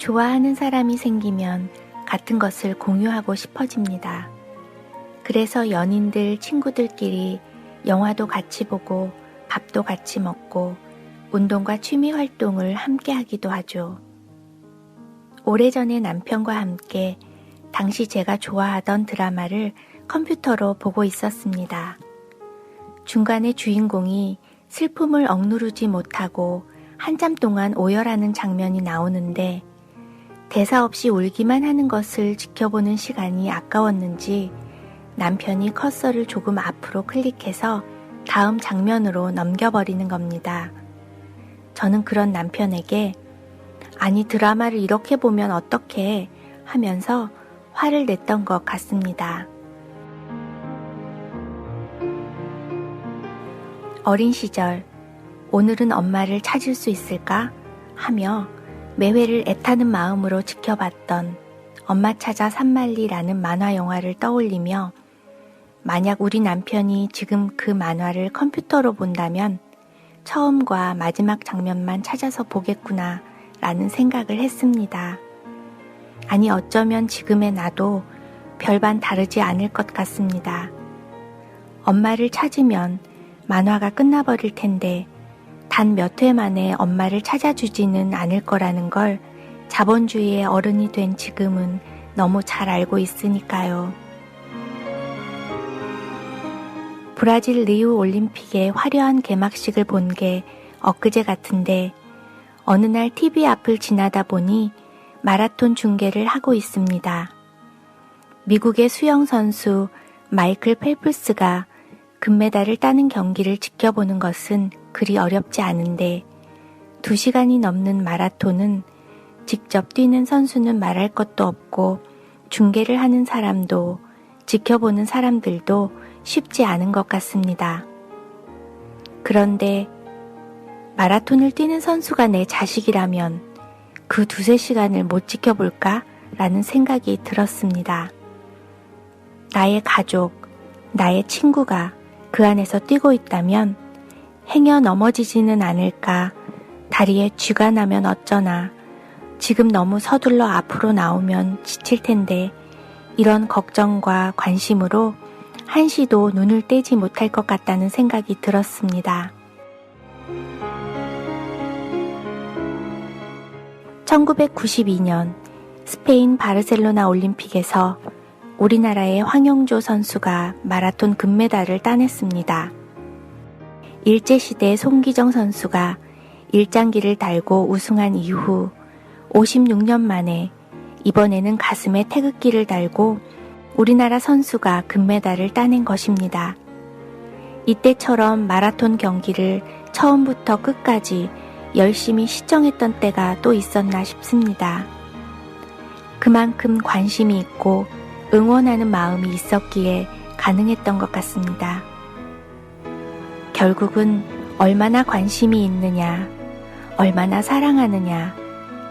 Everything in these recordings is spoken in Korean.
좋아하는 사람이 생기면 같은 것을 공유하고 싶어집니다. 그래서 연인들, 친구들끼리 영화도 같이 보고 밥도 같이 먹고 운동과 취미 활동을 함께 하기도 하죠. 오래전에 남편과 함께 당시 제가 좋아하던 드라마를 컴퓨터로 보고 있었습니다. 중간에 주인공이 슬픔을 억누르지 못하고 한참 동안 오열하는 장면이 나오는데 대사 없이 울기만 하는 것을 지켜보는 시간이 아까웠는지 남편이 커서를 조금 앞으로 클릭해서 다음 장면으로 넘겨버리는 겁니다. 저는 그런 남편에게 아니 드라마를 이렇게 보면 어떡해 하면서 화를 냈던 것 같습니다. 어린 시절 오늘은 엄마를 찾을 수 있을까 하며 매회를 애타는 마음으로 지켜봤던 엄마 찾아 산만리라는 만화 영화를 떠올리며 만약 우리 남편이 지금 그 만화를 컴퓨터로 본다면 처음과 마지막 장면만 찾아서 보겠구나 라는 생각을 했습니다. 아니 어쩌면 지금의 나도 별반 다르지 않을 것 같습니다. 엄마를 찾으면 만화가 끝나버릴 텐데 단 몇 회 만에 엄마를 찾아주지는 않을 거라는 걸 자본주의의 어른이 된 지금은 너무 잘 알고 있으니까요. 브라질 리우 올림픽의 화려한 개막식을 본 게 엊그제 같은데 어느 날 TV 앞을 지나다 보니 마라톤 중계를 하고 있습니다. 미국의 수영 선수 마이클 펠프스가 금메달을 따는 경기를 지켜보는 것은 그리 어렵지 않은데 2시간이 넘는 마라톤은 직접 뛰는 선수는 말할 것도 없고 중계를 하는 사람도 지켜보는 사람들도 쉽지 않은 것 같습니다. 그런데 마라톤을 뛰는 선수가 내 자식이라면 그 2-3시간을 못 지켜볼까? 라는 생각이 들었습니다. 나의 가족, 나의 친구가 그 안에서 뛰고 있다면 행여 넘어지지는 않을까, 다리에 쥐가 나면 어쩌나, 지금 너무 서둘러 앞으로 나오면 지칠 텐데 이런 걱정과 관심으로 한시도 눈을 떼지 못할 것 같다는 생각이 들었습니다. 1992년 스페인 바르셀로나 올림픽에서 우리나라의 황영조 선수가 마라톤 금메달을 따냈습니다. 일제시대 송기정 선수가 일장기를 달고 우승한 이후 56년 만에 이번에는 가슴에 태극기를 달고 우리나라 선수가 금메달을 따낸 것입니다. 이때처럼 마라톤 경기를 처음부터 끝까지 열심히 시청했던 때가 또 있었나 싶습니다. 그만큼 관심이 있고 응원하는 마음이 있었기에 가능했던 것 같습니다. 결국은 얼마나 관심이 있느냐, 얼마나 사랑하느냐,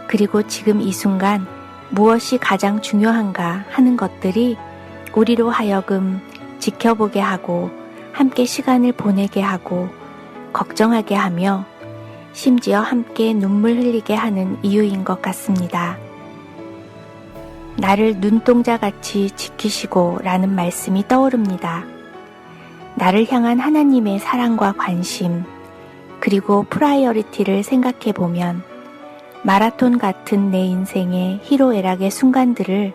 그리고 지금 이 순간 무엇이 가장 중요한가 하는 것들이 우리로 하여금 지켜보게 하고 함께 시간을 보내게 하고 걱정하게 하며 심지어 함께 눈물 흘리게 하는 이유인 것 같습니다. 나를 눈동자같이 지키시고 라는 말씀이 떠오릅니다. 나를 향한 하나님의 사랑과 관심, 그리고 프라이어리티를 생각해 보면 마라톤 같은 내 인생의 희로애락의 순간들을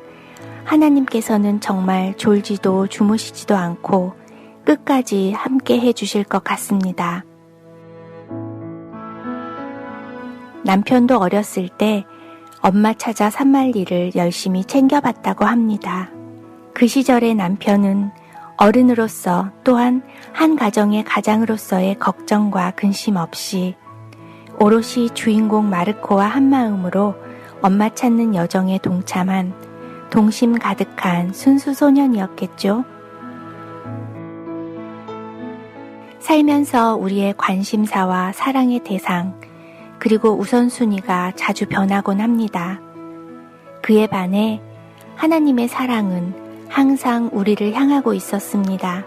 하나님께서는 정말 졸지도 주무시지도 않고 끝까지 함께 해주실 것 같습니다. 남편도 어렸을 때 엄마 찾아 산만리를 열심히 챙겨봤다고 합니다. 그 시절의 남편은 어른으로서 또한 한 가정의 가장으로서의 걱정과 근심 없이 오롯이 주인공 마르코와 한마음으로 엄마 찾는 여정에 동참한 동심 가득한 순수 소년이었겠죠. 살면서 우리의 관심사와 사랑의 대상, 그리고 우선순위가 자주 변하곤 합니다. 그에 반해 하나님의 사랑은 항상 우리를 향하고 있었습니다.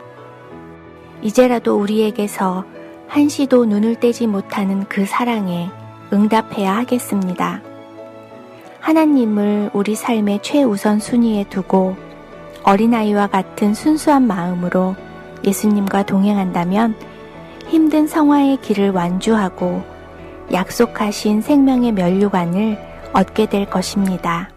이제라도 우리에게서 한시도 눈을 떼지 못하는 그 사랑에 응답해야 하겠습니다. 하나님을 우리 삶의 최우선 순위에 두고 어린아이와 같은 순수한 마음으로 예수님과 동행한다면 힘든 성화의 길을 완주하고 약속하신 생명의 면류관을 얻게 될 것입니다.